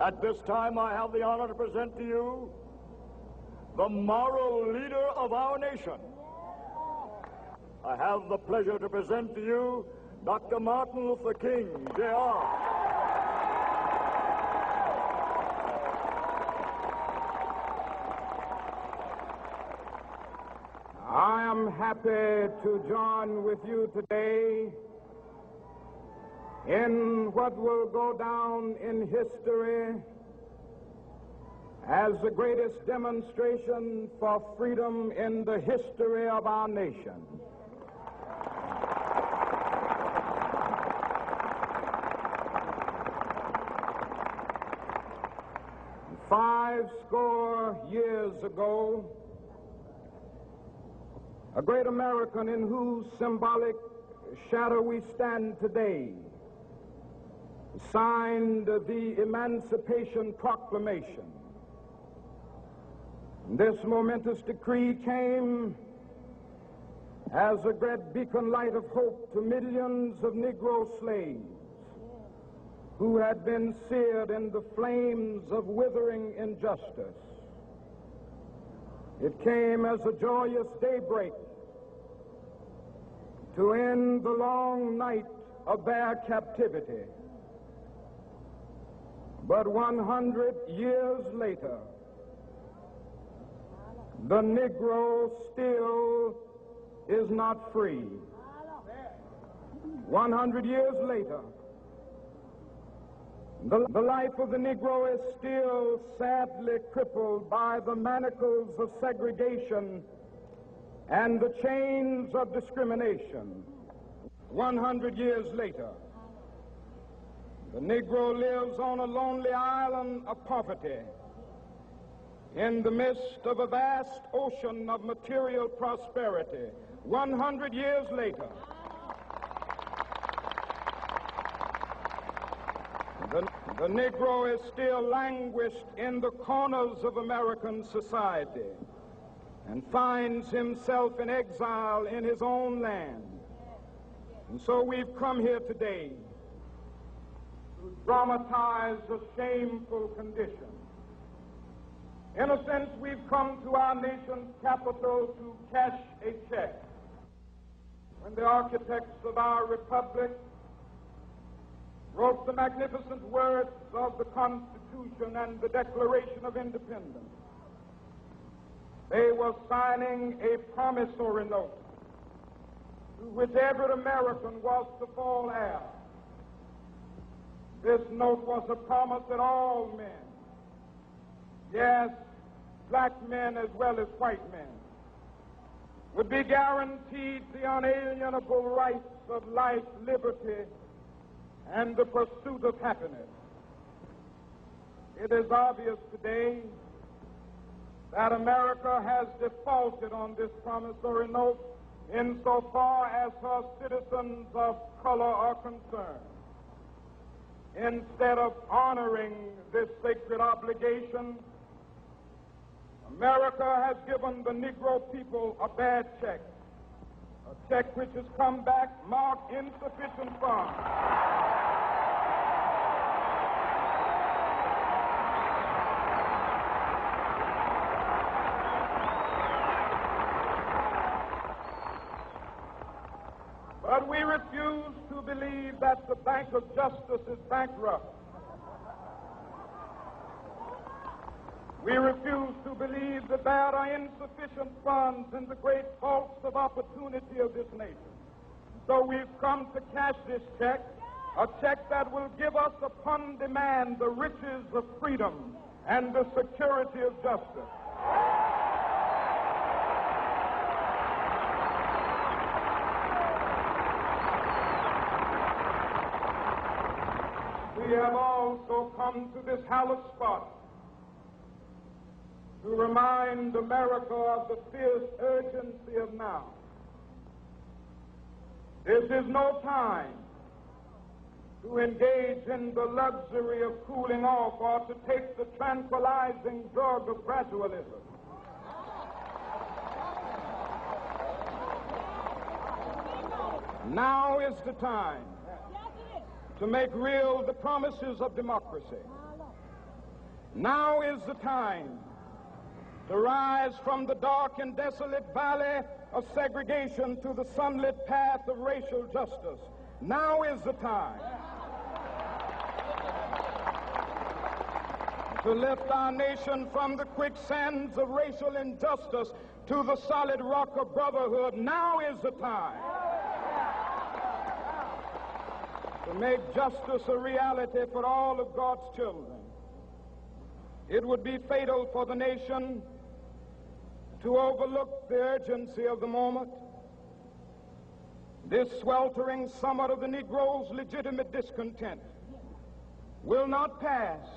At this time, I have the honor to present to you the moral leader of our nation. I have the pleasure to present to you Dr. Martin Luther King, Jr. I am happy to join with you today in what will go down in history as the greatest demonstration for freedom in the history of our nation. Five score years ago, a great American in whose symbolic shadow we stand today signed the Emancipation Proclamation. This momentous decree came as a great beacon light of hope to millions of Negro slaves who had been seared in the flames of withering injustice. It came as a joyous daybreak to end the long night of their captivity. But 100 years later, the Negro still is not free. 100 years later, the life of the Negro is still sadly crippled by the manacles of segregation and the chains of discrimination. 100 years later, the Negro lives on a lonely island of poverty in the midst of a vast ocean of material prosperity. 100 years later, the Negro is still languished in the corners of American society and finds himself in exile in his own land. And so we've come here today to dramatize a shameful condition. In a sense, we've come to our nation's capital to cash a check. When the architects of our republic wrote the magnificent words of the Constitution and the Declaration of Independence, they were signing a promissory note to which every American was to fall heir. This note was a promise that all men, yes, black men as well as white men, would be guaranteed the unalienable rights of life, liberty, and the pursuit of happiness. It is obvious today that America has defaulted on this promissory note insofar as her citizens of color are concerned. Instead of honoring this sacred obligation, America has given the Negro people a bad check, a check which has come back marked insufficient funds. But we refuse to believe that the Bank of Justice is bankrupt. We refuse to believe that there are insufficient funds in the great vaults of opportunity of this nation. So we've come to cash this check, a check that will give us upon demand the riches of freedom and the security of justice. We have also come to this hallowed spot to remind America of the fierce urgency of now. This is no time to engage in the luxury of cooling off or to take the tranquilizing drug of gradualism. Now is the time to make real the promises of democracy. Now is the time to rise from the dark and desolate valley of segregation to the sunlit path of racial justice. Now is the time to lift our nation from the quicksands of racial injustice to the solid rock of brotherhood. Now is the time to make justice a reality for all of God's children. It would be fatal for the nation to overlook the urgency of the moment. This sweltering summit of the Negro's legitimate discontent will not pass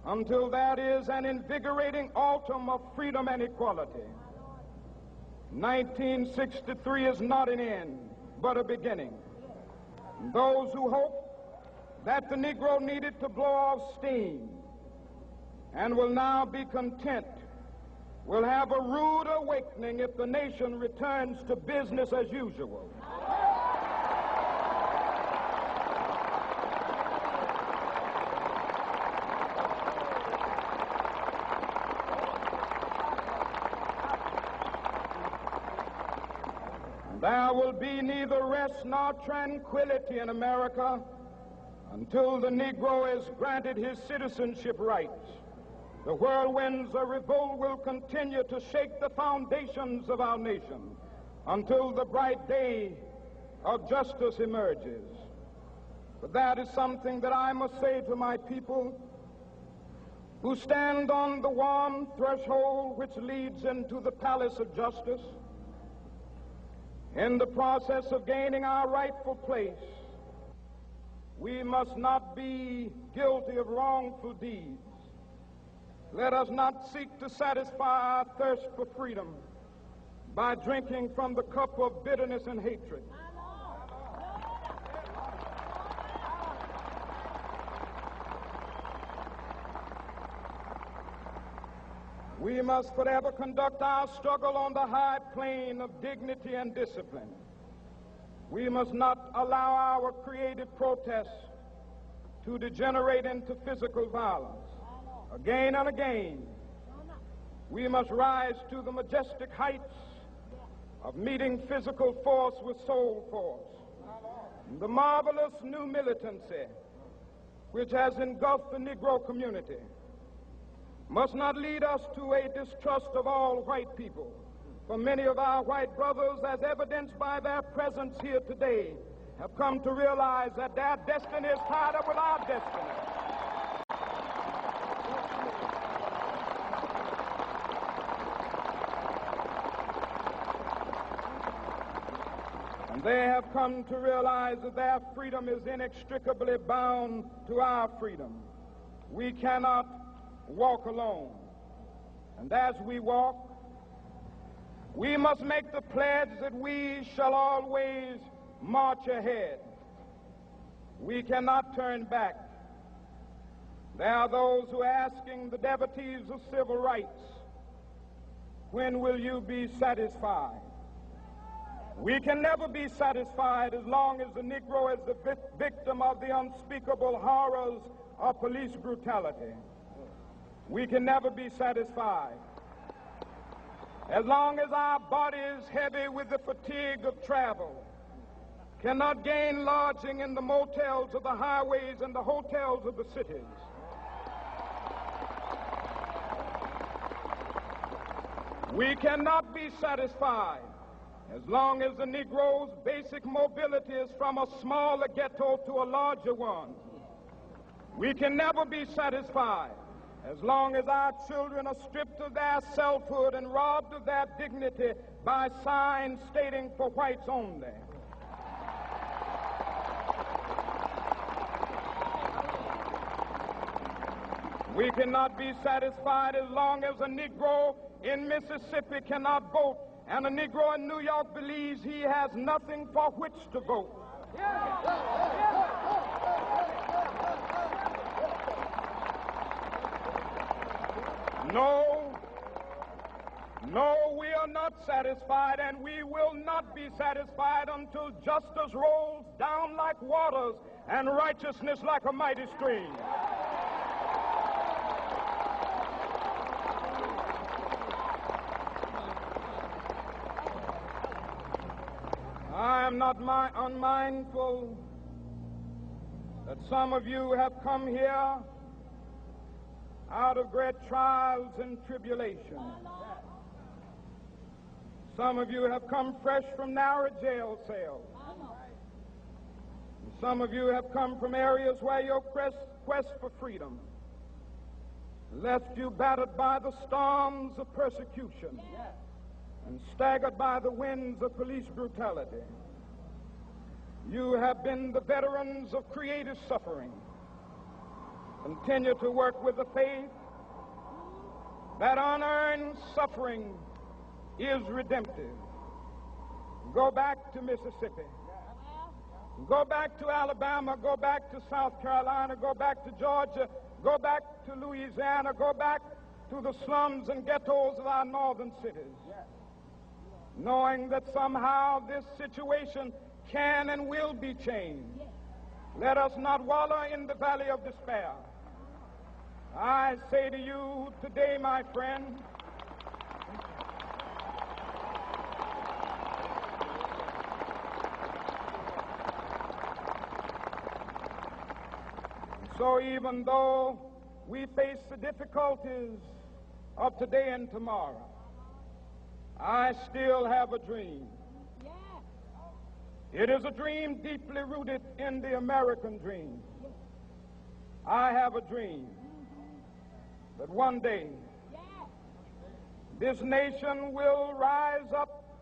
until there is an invigorating autumn of freedom and equality. 1963 is not an end, but a beginning. Those who hope that the Negro needed to blow off steam and will now be content will have a rude awakening if the nation returns to business as usual. There will be neither rest nor tranquility in America until the Negro is granted his citizenship rights. The whirlwinds of revolt will continue to shake the foundations of our nation until the bright day of justice emerges. But that is something that I must say to my people who stand on the warm threshold which leads into the palace of justice. In the process of gaining our rightful place, we must not be guilty of wrongful deeds. Let us not seek to satisfy our thirst for freedom by drinking from the cup of bitterness and hatred. We must forever conduct our struggle on the high plane of dignity and discipline. We must not allow our creative protests to degenerate into physical violence. Again and again, we must rise to the majestic heights of meeting physical force with soul force. The marvelous new militancy which has engulfed the Negro community must not lead us to a distrust of all white people. For many of our white brothers, as evidenced by their presence here today, have come to realize that their destiny is tied up with our destiny. And they have come to realize that their freedom is inextricably bound to our freedom. We cannot walk alone. And as we walk, we must make the pledge that we shall always march ahead. We cannot turn back. There are those who are asking the devotees of civil rights, when will you be satisfied? We can never be satisfied as long as the Negro is the victim of the unspeakable horrors of police brutality. We can never be satisfied as long as our bodies, heavy with the fatigue of travel, cannot gain lodging in the motels of the highways and the hotels of the cities. We cannot be satisfied as long as the Negro's basic mobility is from a smaller ghetto to a larger one. We can never be satisfied as long as our children are stripped of their selfhood and robbed of their dignity by signs stating for whites only. We cannot be satisfied as long as a Negro in Mississippi cannot vote and a Negro in New York believes he has nothing for which to vote. No, we are not satisfied, and we will not be satisfied until justice rolls down like waters and righteousness like a mighty stream. not unmindful that some of you have come here out of great trials and tribulations. Some of you have come fresh from narrow jail cells. Some of you have come from areas where your quest for freedom left you battered by the storms of persecution and staggered by the winds of police brutality. You have been the veterans of creative suffering. Continue to work with the faith that unearned suffering is redemptive. Go back to Mississippi. Go back to Alabama. Go back to South Carolina. Go back to Georgia. Go back to Louisiana. Go back to the slums and ghettos of our northern cities, knowing that somehow this situation can and will be changed. Let us not wallow in the valley of despair. I say to you today, my friend, so even though we face the difficulties of today and tomorrow, I still have a dream. It is a dream deeply rooted in the American dream. I have a dream that one day this nation will rise up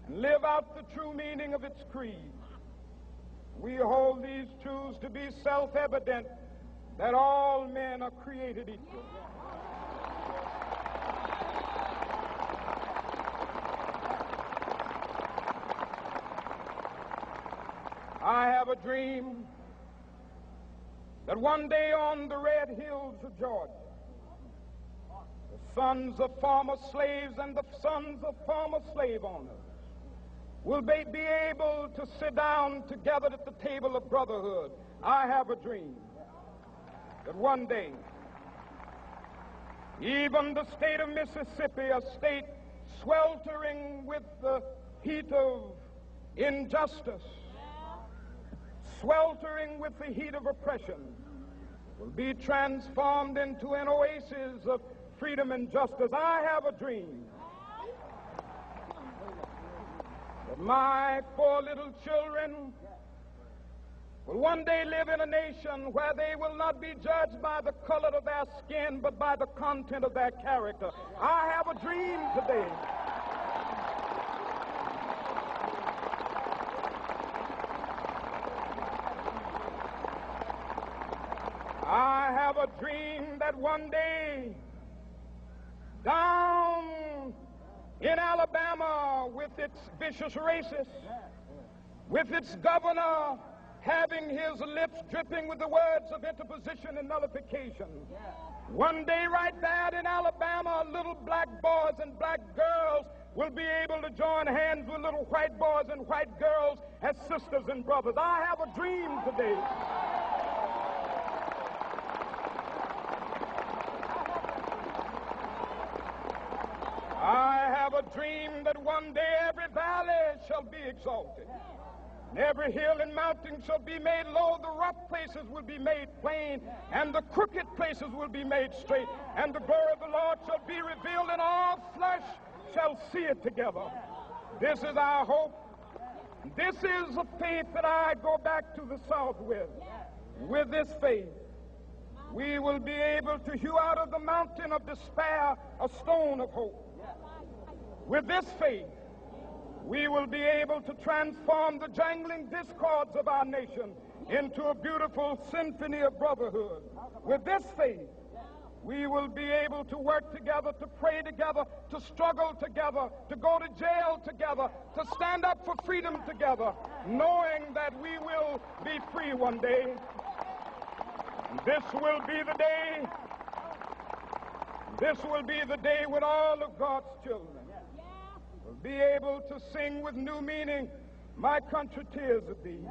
and live out the true meaning of its creed. We hold these truths to be self-evident, that all men are created equal. I have a dream that one day on the red hills of Georgia, the sons of former slaves and the sons of former slave owners will be able to sit down together at the table of brotherhood. I have a dream that one day, even the state of Mississippi, a state sweltering with the heat of injustice, sweltering with the heat of oppression, will be transformed into an oasis of freedom and justice. I have a dream that my 4 little children will one day live in a nation where they will not be judged by the color of their skin, but by the content of their character. I have a dream today I have a dream that one day down in Alabama, with its vicious racists, with its governor having his lips dripping with the words of interposition and nullification, one day right there in Alabama, little black boys and black girls will be able to join hands with little white boys and white girls as sisters and brothers. I have a dream today I have a dream that one day every valley shall be exalted, and every hill and mountain shall be made low, the rough places will be made plain, and the crooked places will be made straight, and the glory of the Lord shall be revealed, and all flesh shall see it together. This is our hope. This is the faith that I go back to the South with. With this faith, we will be able to hew out of the mountain of despair a stone of hope. With this faith, we will be able to transform the jangling discords of our nation into a beautiful symphony of brotherhood. With this faith, we will be able to work together, to pray together, to struggle together, to go to jail together, to stand up for freedom together, knowing that we will be free one day. This will be the day. This will be the day when all of God's children will be able to sing with new meaning, "My country, 'tis of thee.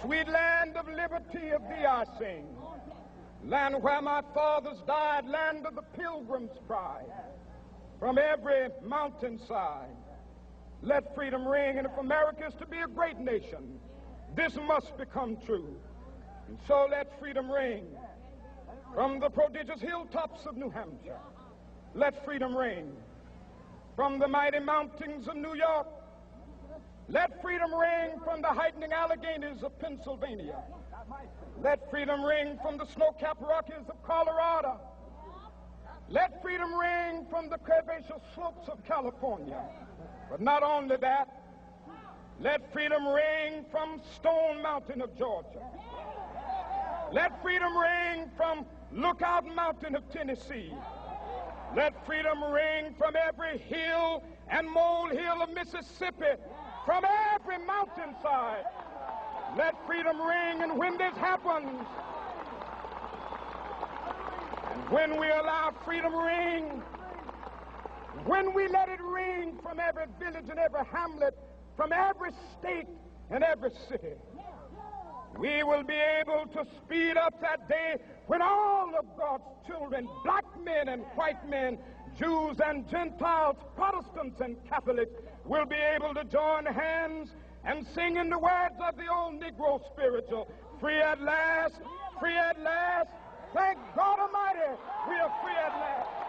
Sweet land of liberty, of thee I sing. Land where my fathers died, land of the pilgrim's pride. From every mountainside, Let freedom ring, and if America is to be a great nation, this must become true. And so let freedom ring from the prodigious hilltops of New Hampshire. Let freedom ring from the mighty mountains of New York. Let freedom ring from the heightening Alleghenies of Pennsylvania. Let freedom ring from the snow-capped Rockies of Colorado. Let freedom ring from the curvaceous slopes of California. But not only that, let freedom ring from Stone Mountain of Georgia. Let freedom ring from Lookout Mountain of Tennessee. Let freedom ring from every hill and molehill of Mississippi, from every mountainside. Let freedom ring, and when this happens, and when we allow freedom ring, when we let it ring from every village and every hamlet, from every state and every city, we will be able to speed up that day when all of God's children, black men and white men, Jews and Gentiles, Protestants and Catholics, will be able to join hands and sing in the words of the old Negro spiritual, free at last, thank God Almighty, we are free at last.